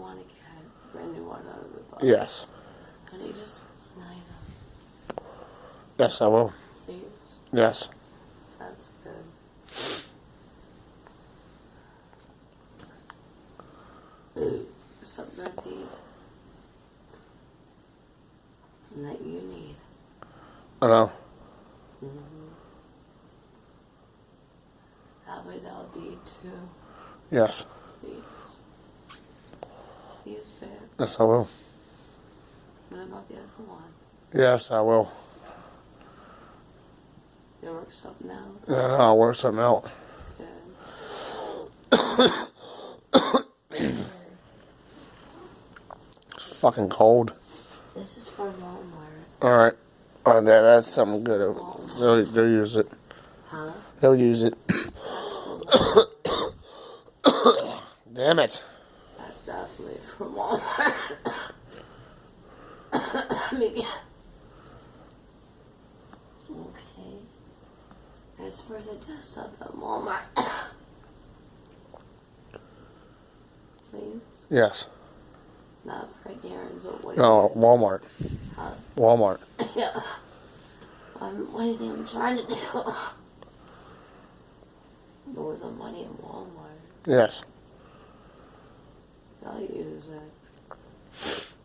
want to get a brand new one out of the box. Yes. Can you just nine them, Yes, I will. please? Yes. That's good. Something that you need. I know. That way that'll be two. Yes. Please. Please, babe. Yes, I will. What about the other one? Yes, I will. You work something out? Yeah, no, I'll work something out. Good. It's fucking cold. This is for Walmart. Alright. Oh, that's something good. They'll use it. Huh? They'll use it. Damn it. That's definitely for Walmart. Maybe. Okay. It's for the desktop at Walmart. Please? Yes. Not for Aaron's or what? No, Walmart. Huh? Walmart. Yeah. What do you think I'm trying to do? Go with the money in Walmart. Yes. They'll use it.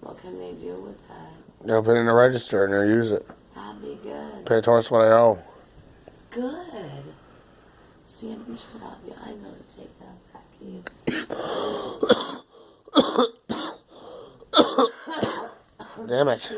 What can they do with that? They'll put it in the register and they'll use it. That'd be good. Pay towards what I owe. Good. See, I'm sure that'll be. I know to take that back. Damn it. See?